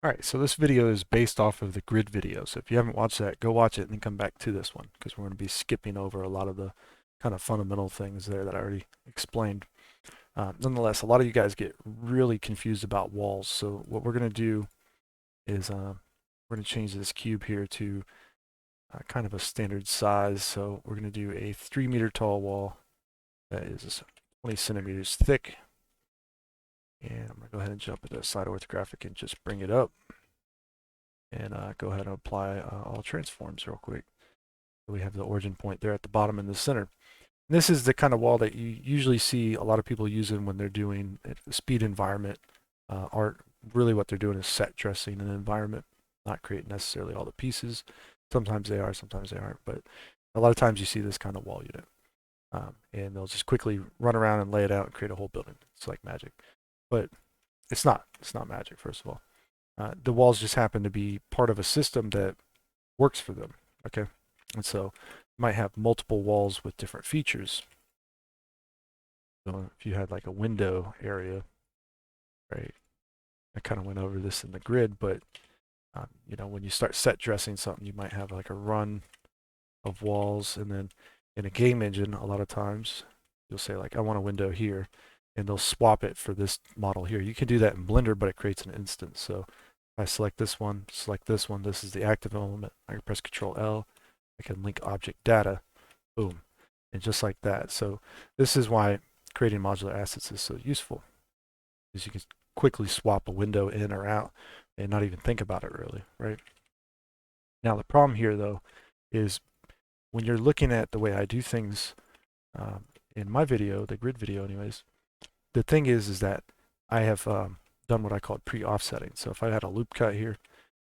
Alright, so this video is based off of the grid video. So if you haven't watched that, go watch it and then come back to this one because we're going to be skipping over a lot of the kind of fundamental things there that I already explained. Nonetheless, a lot of you guys get really confused about walls. So what we're going to do is we're going to change this cube here to kind of a standard size. So we're going to do a 3-meter tall wall that is 20 centimeters thick. And I'm going to go ahead and jump into side orthographic and just bring it up. And go ahead and apply all transforms real quick. So we have the origin point there at the bottom in the center. And this is the kind of wall that you usually see a lot of people using when they're doing speed environment art. Really what they're doing is set dressing an environment, not creating necessarily all the pieces. Sometimes they are, sometimes they aren't, but a lot of times you see this kind of wall unit. And they'll just quickly run around and lay it out and create a whole building. It's like magic. But it's not magic, first of all. The walls just happen to be part of a system that works for them, okay? And so you might have multiple walls with different features. So if you had like a window area, right? I kind of went over this in the grid, but you know, when you start set dressing something, you might have like a run of walls, and then in a game engine, a lot of times you'll say like, I want a window here, and they'll swap it for this model here. You can do that in Blender, but it creates an instance. So if I select this one, this is the active element. I can press Control L, I can link object data, boom, and just like that. So this is why creating modular assets is so useful, because you can quickly swap a window in or out and not even think about it really, right? Now the problem here though is when you're looking at the way I do things in my video, the grid video anyways, the thing is that I have done what I call pre-offsetting. So if I had a loop cut here,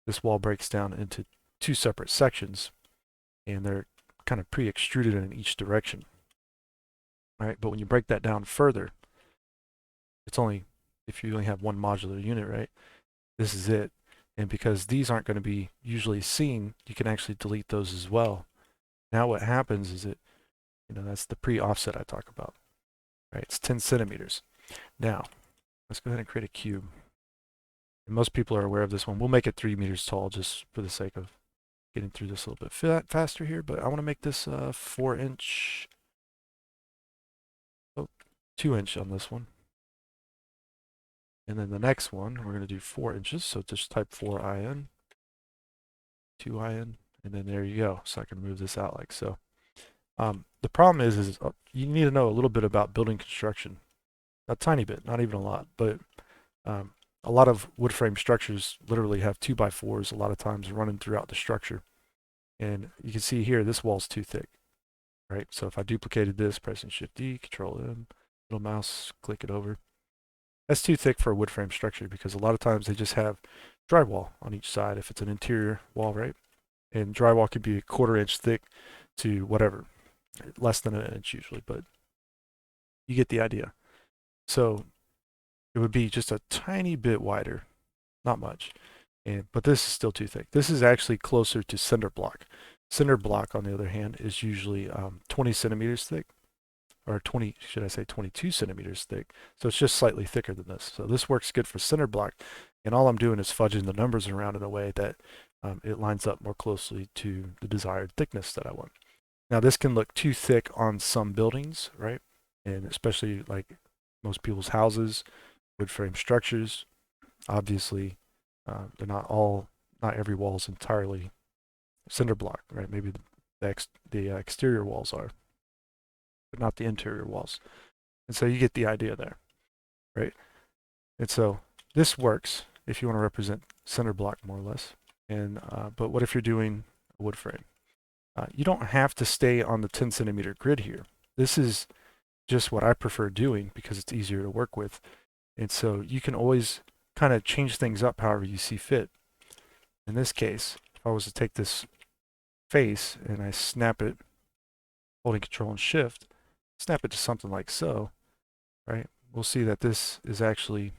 this wall breaks down into two separate sections, and they're kind of pre-extruded in each direction. All right, but when you break that down further, it's only, if you only have one modular unit, right? This is it. And because these aren't going to be usually seen, you can actually delete those as well. Now what happens is that's the pre-offset I talk about, right? It's 10 centimeters. Now, let's go ahead and create a cube. And most people are aware of this one. We'll make it 3 meters tall just for the sake of getting through this a little bit faster here, but I want to make this 4-inch, 2-inch on this one. And then the next one, we're going to do 4 inches. So just type 4IN, 2IN, and then there you go. So I can move this out like so. The problem is you need to know a little bit about building construction. A tiny bit, not even a lot, but a lot of wood frame structures literally have 2x4s a lot of times running throughout the structure. And you can see here, this wall's too thick, right? So if I duplicated this, pressing Shift D, Control M, little mouse, click it over. That's too thick for a wood frame structure because a lot of times they just have drywall on each side if it's an interior wall, right? And drywall could be a 1/4 inch thick to whatever, less than an inch usually, but you get the idea. So it would be just a tiny bit wider, not much. But this is still too thick. This is actually closer to cinder block. Cinder block, on the other hand, is usually 20 centimeters thick, or 22 centimeters thick. So it's just slightly thicker than this. So this works good for cinder block. And all I'm doing is fudging the numbers around in a way that it lines up more closely to the desired thickness that I want. Now this can look too thick on some buildings, right? And especially like most people's houses, wood frame structures. Obviously, not every wall is entirely cinder block, right? Maybe the exterior walls are, but not the interior walls. And so you get the idea there, right? And so this works if you want to represent cinder block more or less. And but what if you're doing a wood frame? You don't have to stay on the 10 centimeter grid here. This is just what I prefer doing because it's easier to work with. And so you can always kind of change things up however you see fit. In this case, if I was to take this face and I snap it, holding Control and Shift, snap it to something like so, right? We'll see that this is actually,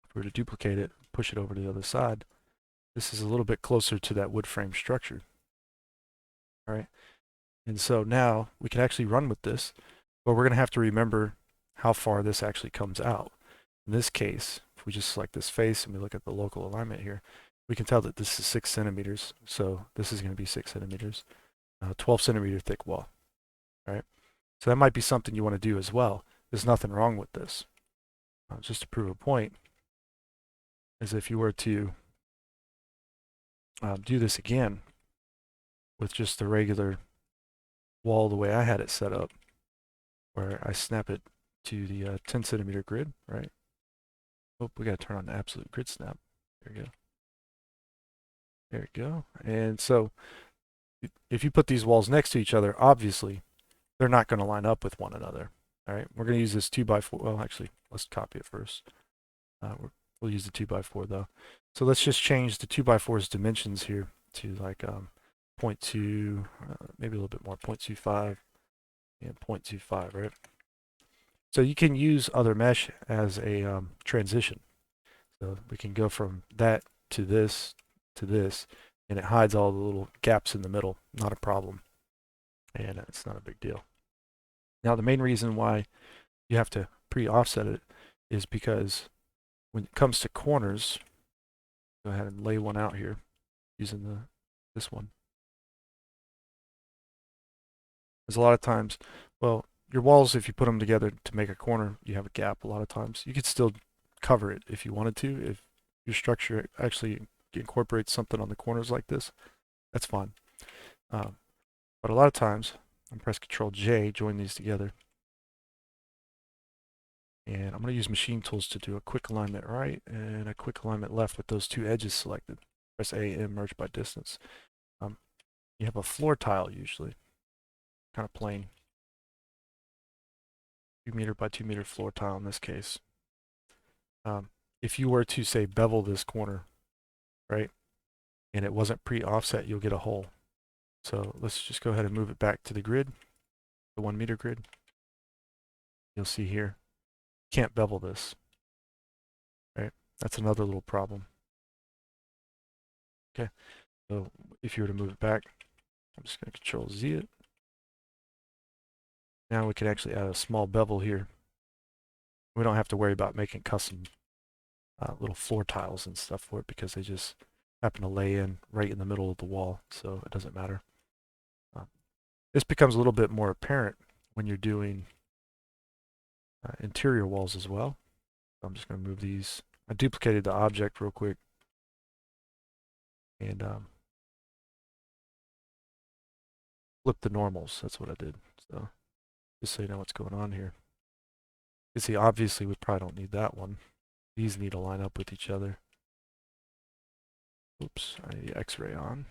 if we were to duplicate it, push it over to the other side, this is a little bit closer to that wood frame structure, all right? And so now we can actually run with this, but we're going to have to remember how far this actually comes out. In this case, if we just select this face and we look at the local alignment here, we can tell that this is 6 centimeters. So this is going to be 6 centimeters, 12 centimeter thick wall, right? So that might be something you want to do as well. There's nothing wrong with this. Just to prove a point, is if you were to do this again with just the regular wall the way I had it set up, where I snap it to the 10 centimeter grid, right? Oh, we got to turn on the absolute grid snap. There we go. There we go. And so if you put these walls next to each other, obviously they're not going to line up with one another. All right, we're going to use this 2x4. Well, actually, let's copy it first. We'll use the 2x4 though. So let's just change the 2x4's dimensions here to like 0.2, maybe a little bit more, 0.25 and 0.25, right? So you can use other mesh as a transition. So we can go from that to this, and it hides all the little gaps in the middle. Not a problem. And it's not a big deal. Now, the main reason why you have to pre-offset it is because when it comes to corners, go ahead and lay one out here using this one. There's a lot of times, well, your walls, if you put them together to make a corner, you have a gap a lot of times. You could still cover it if you wanted to. If your structure actually incorporates something on the corners like this, that's fine. But a lot of times, I'm press Control J, join these together. And I'm going to use machine tools to do a quick alignment right and a quick alignment left with those two edges selected. Press A and merge by distance. You have a floor tile usually, kind of plain. 2 meter by 2 meter floor tile in this case. If you were to say bevel this corner, right, and it wasn't pre-offset, you'll get a hole. So let's just go ahead and move it back to the grid, the 1 meter grid. You'll see here, can't bevel this, right? That's another little problem. Okay, so if you were to move it back, I'm just going to Control Z it. Now we can actually add a small bevel here. We don't have to worry about making custom little floor tiles and stuff for it because they just happen to lay in right in the middle of the wall, so it doesn't matter. This becomes a little bit more apparent when you're doing interior walls as well. So I'm just going to move these. I duplicated the object real quick and flip the normals. That's what I did. So just so you know what's going on here. You see, obviously we probably don't need that one. These need to line up with each other. Oops, I need X-ray on.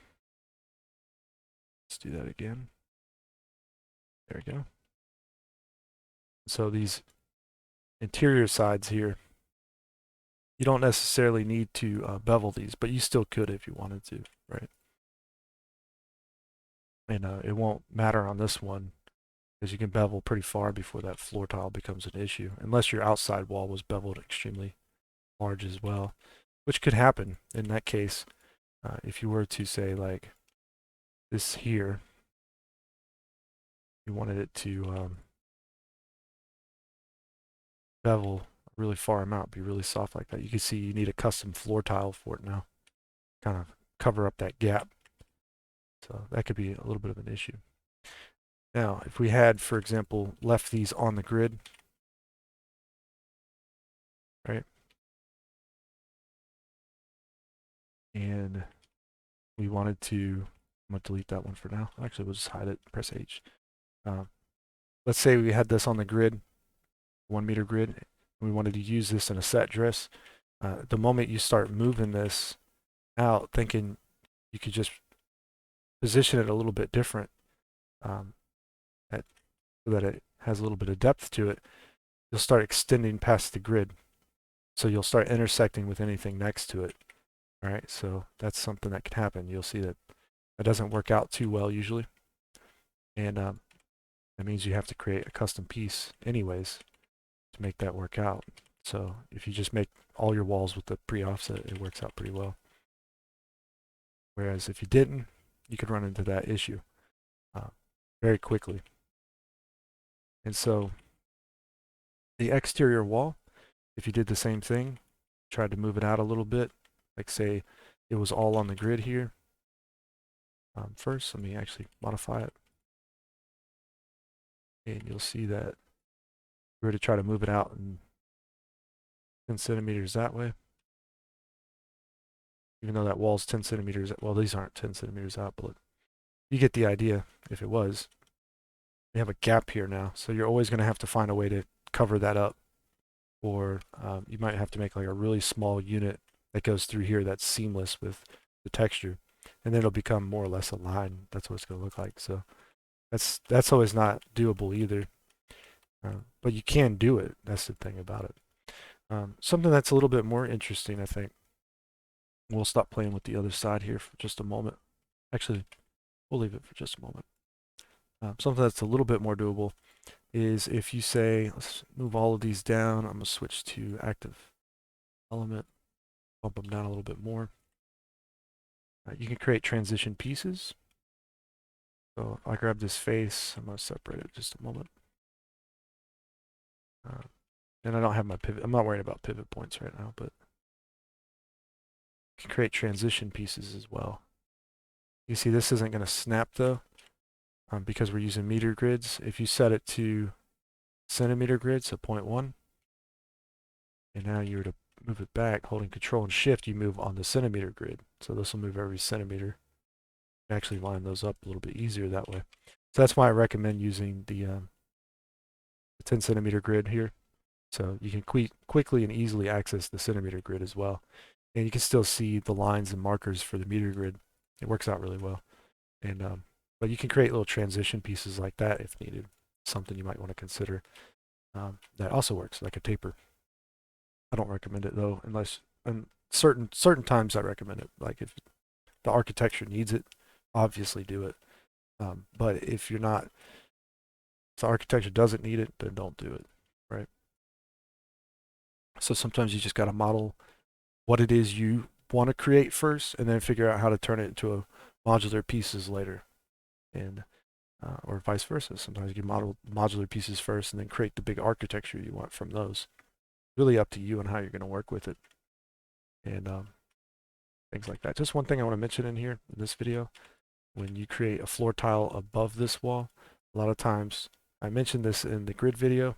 Let's do that again. There we go. So these interior sides here, you don't necessarily need to bevel these, but you still could if you wanted to, right? And it won't matter on this one because you can bevel pretty far before that floor tile becomes an issue, unless your outside wall was beveled extremely large as well, which could happen in that case. If you were to say like this here, you wanted it to bevel a really far amount, be really soft like that. You can see you need a custom floor tile for it now, kind of cover up that gap. So that could be a little bit of an issue. Now, if we had, for example, left these on the grid, right? And we wanted to, I'm going to delete that one for now. Actually, we'll just hide it, press H. Let's say we had this on the grid, 1 meter grid, and we wanted to use this in a set dress. The moment you start moving this out, thinking you could just position it a little bit different, so that it has a little bit of depth to it, you'll start extending past the grid. So you'll start intersecting with anything next to it. All right, so that's something that can happen. You'll see that that doesn't work out too well usually. And that means you have to create a custom piece anyways to make that work out. So if you just make all your walls with the pre-offset, it works out pretty well. Whereas if you didn't, you could run into that issue very quickly. And so the exterior wall, if you did the same thing, tried to move it out a little bit, like say it was all on the grid here. First, let me actually modify it. And you'll see that we're to try to move it out in 10 centimeters that way. Even though that wall's 10 centimeters, well, these aren't 10 centimeters out, but you get the idea if it was. We have a gap here now, so you're always going to have to find a way to cover that up. Or you might have to make like a really small unit that goes through here that's seamless with the texture. And then it'll become more or less a line. That's what it's going to look like. So that's always not doable either. But you can do it. That's the thing about it. Something that's a little bit more interesting, I think. We'll stop playing with the other side here for just a moment. Actually, we'll leave it for just a moment. Something that's a little bit more doable is if you say, let's move all of these down. I'm going to switch to active element, bump them down a little bit more. You can create transition pieces. So if I grab this face, I'm going to separate it just a moment. And I don't have my pivot. I'm not worried about pivot points right now, but you can create transition pieces as well. You see this isn't going to snap though, because we're using meter grids. If you set it to centimeter grid, so 0.1, and now you were to move it back, holding Control and Shift, you move on the centimeter grid. So this will move every centimeter. Actually line those up a little bit easier that way. So that's why I recommend using the 10 centimeter grid here. So you can quickly and easily access the centimeter grid as well. And you can still see the lines and markers for the meter grid. It works out really well. And but you can create little transition pieces like that if needed. Something you might want to consider. That also works, like a taper. I don't recommend it though, unless certain times I recommend it. Like if the architecture needs it, obviously do it. But if you're not, if the architecture doesn't need it, then don't do it, right? So sometimes you just got to model what it is you want to create first, and then figure out how to turn it into a modular pieces later, and or vice versa. Sometimes you can model modular pieces first, and then create the big architecture you want from those. Really up to you and how you're going to work with it, and things like that. Just one thing I want to mention in here in this video: when you create a floor tile above this wall, a lot of times, I mentioned this in the grid video,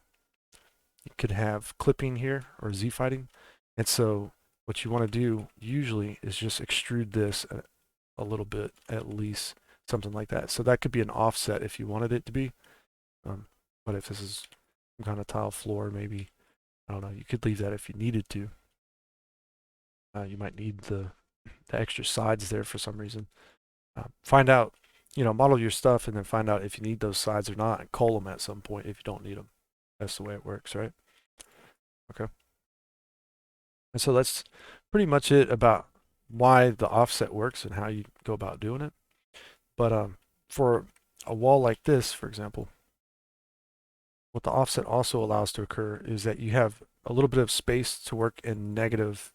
you could have clipping here or Z-fighting. And so what you want to do usually is just extrude this a little bit, at least something like that. So that could be an offset if you wanted it to be. But if this is some kind of tile floor, maybe, I don't know, you could leave that if you needed to. You might need the extra sides there for some reason. Find out, model your stuff and then find out if you need those sides or not, and call them at some point if you don't need them. That's the way it works, right? Okay. And so that's pretty much it about why the offset works and how you go about doing it. But for a wall like this, for example, what the offset also allows to occur is that you have a little bit of space to work in negative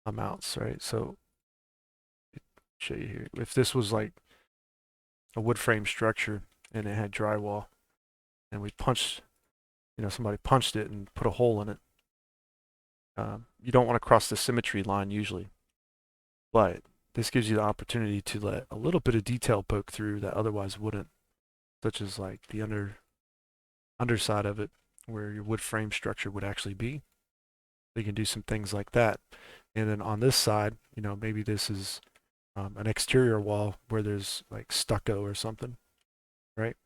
amounts, right? So show you here. If this was like a wood frame structure and it had drywall, and we punched, somebody punched it and put a hole in it, you don't want to cross the symmetry line usually, but this gives you the opportunity to let a little bit of detail poke through that otherwise wouldn't, such as like the underside of it where your wood frame structure would actually be. So you can do some things like that. And then on this side, maybe this is an exterior wall where there's like stucco or something, right?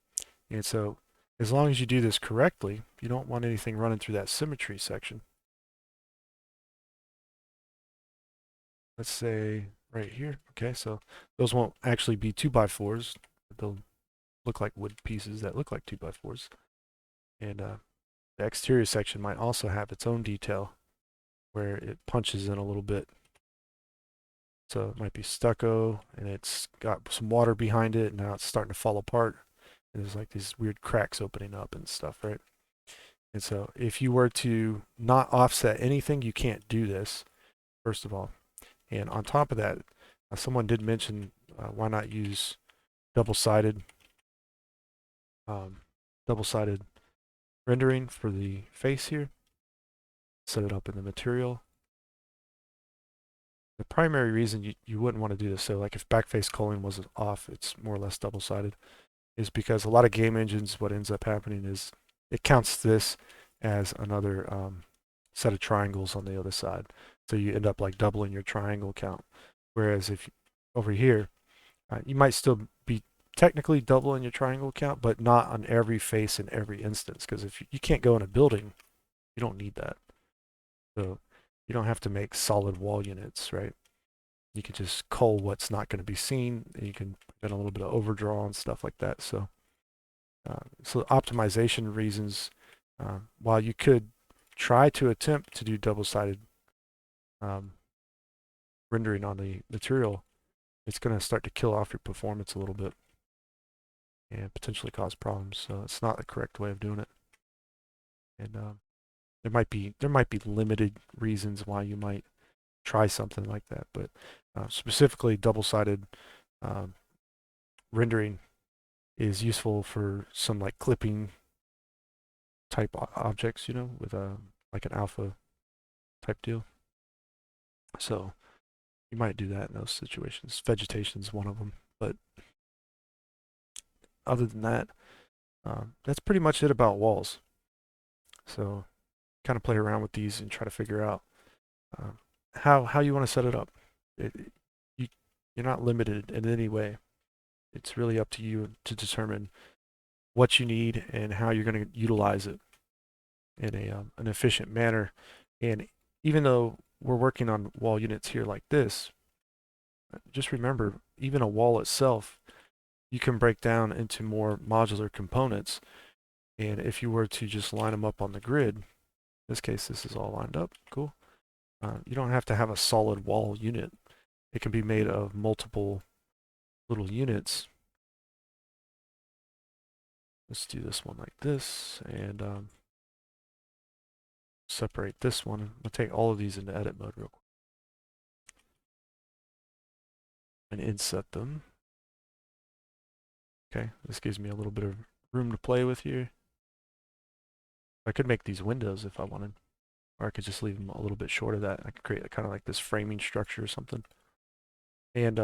And so as long as you do this correctly, you don't want anything running through that symmetry section. Let's say right here. Okay, so those won't actually be 2x4s. They'll look like wood pieces that look like 2x4s. And the exterior section might also have its own detail where it punches in a little bit. So it might be stucco and it's got some water behind it, and now it's starting to fall apart. And there's like these weird cracks opening up and stuff, right? And so if you were to not offset anything, you can't do this, first of all. And on top of that, someone did mention why not use double-sided double-sided rendering for the face here. set it up in the material. The primary reason you wouldn't want to do this, so like if backface culling was off, it's more or less double-sided, is because a lot of game engines, what ends up happening is it counts this as another set of triangles on the other side. So you end up like doubling your triangle count. Whereas if over here, you might still be technically doubling your triangle count, but not on every face in every instance. Because if you can't go in a building, you don't need that. So you don't have to make solid wall units, right? You can just cull what's not going to be seen, and you can put in a little bit of overdraw and stuff like that. So optimization reasons, while you could try to attempt to do double-sided um, rendering on the material, it's going to start to kill off your performance a little bit and potentially cause problems. So it's not the correct way of doing it. And there might be limited reasons why you might try something like that, but specifically double-sided um, rendering is useful for some like clipping type objects, with like an alpha type deal. So you might do that in those situations. Vegetation is one of them, but other than that, that's pretty much it about walls. So kind of play around with these and try to figure out um, how you want to set it up. You you're not limited in any way. It's really up to you to determine what you need and how you're going to utilize it in an efficient manner. And even though we're working on wall units here like this, just remember, even a wall itself, you can break down into more modular components. And if you were to just line them up on the grid, in this case, this is all lined up, cool. You don't have to have a solid wall unit. It can be made of multiple little units. Let's do this one like this, and separate this one. I'm going to take all of these into edit mode real quick and inset them. Okay, this gives me a little bit of room to play with here. I could make these windows if I wanted, or I could just leave them a little bit short of that. I could create kind of like this framing structure or something. And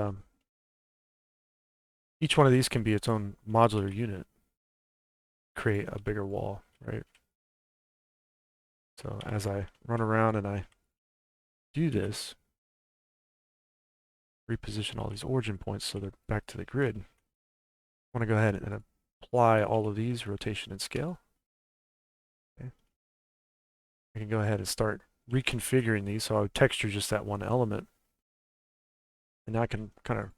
each one of these can be its own modular unit, create a bigger wall, right? So as I run around and I do this, reposition all these origin points so they're back to the grid, I want to go ahead and apply all of these rotation and scale. Okay. I can go ahead and start reconfiguring these. So I would texture just that one element. And now I can kind of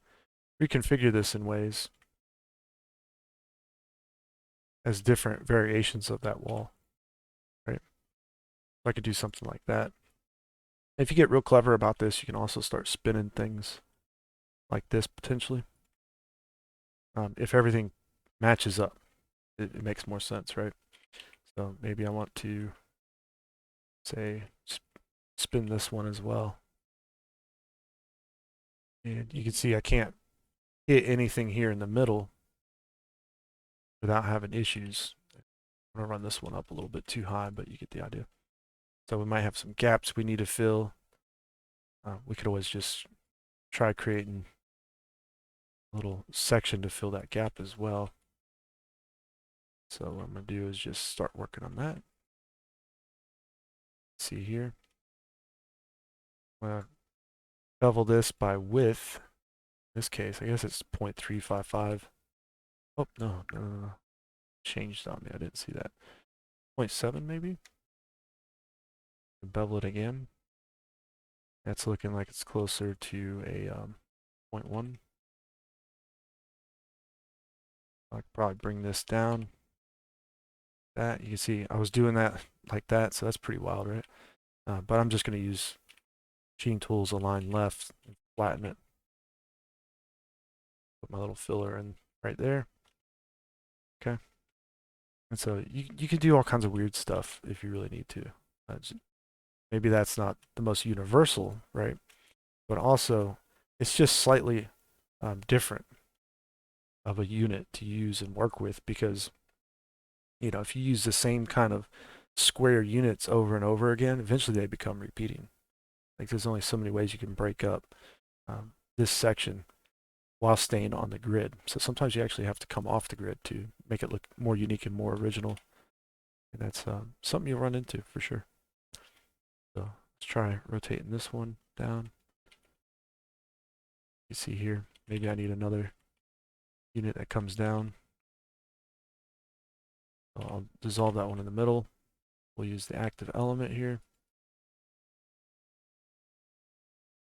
reconfigure this in ways as different variations of that wall, right? So I could do something like that. If you get real clever about this, you can also start spinning things like this potentially. If everything matches up, it makes more sense, right? So maybe I want to say spin this one as well. And you can see I can't hit anything here in the middle without having issues. I'm going to run this one up a little bit too high, but you get the idea. So we might have some gaps we need to fill. We could always just try creating a little section to fill that gap as well. So what I'm going to do is just start working on that. See here. I'm going to bevel this by width. In this case, I guess it's 0.355. Oh, no. Changed on me. I didn't see that. 0.7 maybe? Bevel it again. That's looking like it's closer to a 0.1. I could probably bring this down. That you can see I was doing that like that, so that's pretty wild, right? But I'm just going to use Gene Tools align left and flatten it. Put my little filler in right there. Okay. And so you can do all kinds of weird stuff if you really need to. Maybe that's not the most universal, right? But also, it's just slightly different of a unit to use and work with because, if you use the same kind of square units over and over again, eventually they become repeating. Like there's only so many ways you can break up this section while staying on the grid. So sometimes you actually have to come off the grid to make it look more unique and more original. And that's something you'll run into for sure. So let's try rotating this one down. You see here, maybe I need another unit that comes down. So I'll dissolve that one in the middle. We'll use the active element here.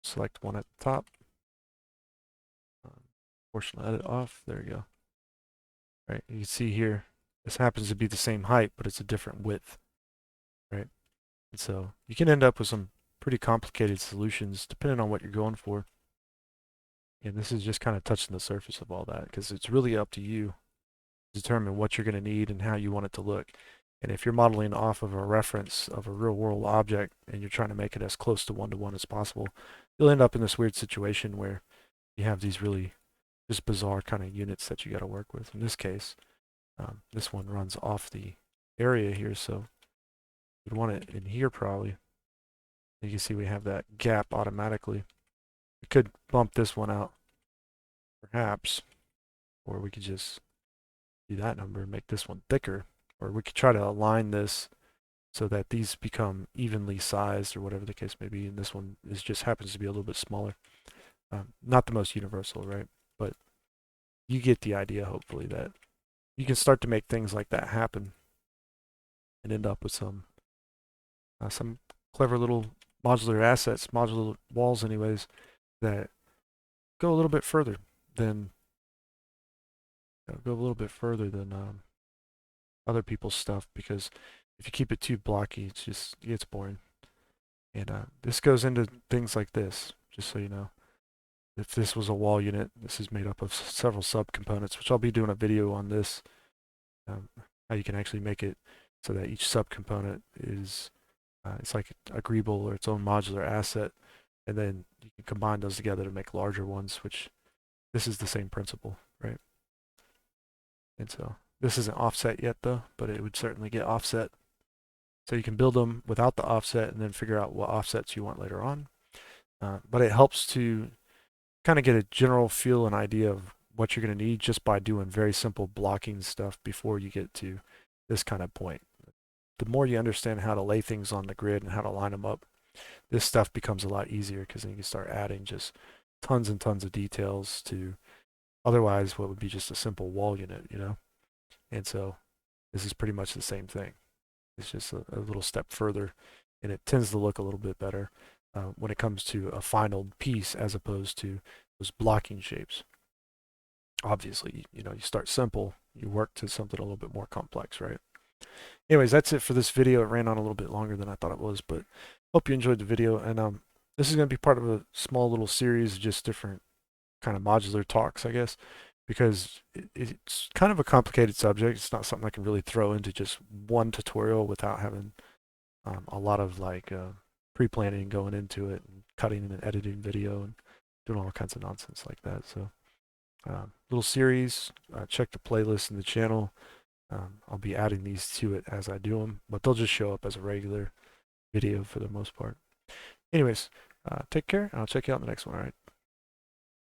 Select one at the top. Portion edit off. There we go. Right, you can see here, this happens to be the same height, but it's a different width. Right, and so you can end up with some pretty complicated solutions depending on what you're going for. And this is just kind of touching the surface of all that because it's really up to you to determine what you're going to need and how you want it to look. And if you're modeling off of a reference of a real world object and you're trying to make it as close to one as possible, you'll end up in this weird situation where you have these really just bizarre kind of units that you got to work with. In this case, this one runs off the area here, so we'd want it in here probably. You can see we have that gap automatically. We could bump this one out, perhaps, or we could just do that number and make this one thicker, or we could try to align this so that these become evenly sized or whatever the case may be, and this one just happens to be a little bit smaller. Not the most universal, right? But you get the idea, hopefully, that you can start to make things like that happen and end up with some clever little modular assets, modular walls anyways, that go a little bit further than other people's stuff, because if you keep it too blocky, it gets boring. And this goes into things like this, just so you know. If this was a wall unit, this is made up of several subcomponents, which I'll be doing a video on this, how you can actually make it so that each subcomponent is it's like agreeable or its own modular asset, and then you can combine those together to make larger ones, which this is the same principle, right? And so this isn't offset yet though, but it would certainly get offset. So you can build them without the offset and then figure out what offsets you want later on. But it helps to kind of get a general feel and idea of what you're going to need just by doing very simple blocking stuff before you get to this kind of point. The more you understand how to lay things on the grid and how to line them up, this stuff becomes a lot easier, because then you can start adding just tons and tons of details to otherwise what would be just a simple wall unit, you know? And so this is pretty much the same thing. It's just a little step further, and it tends to look a little bit better when it comes to a final piece as opposed to those blocking shapes. Obviously, you know, you start simple, you work to something a little bit more complex, right? Anyways, that's it for this video. It ran on a little bit longer than I thought it was, but hope you enjoyed the video. And this is going to be part of a small little series of just different kind of modular talks, I guess, because it's kind of a complicated subject. It's not something I can really throw into just one tutorial without having a lot of like pre-planning going into it and cutting and editing video and doing all kinds of nonsense like that. So little series, check the playlist in the channel. I'll be adding these to it as I do them, but they'll just show up as a regular video for the most part. Anyways, take care, and I'll check you out in the next one. All right.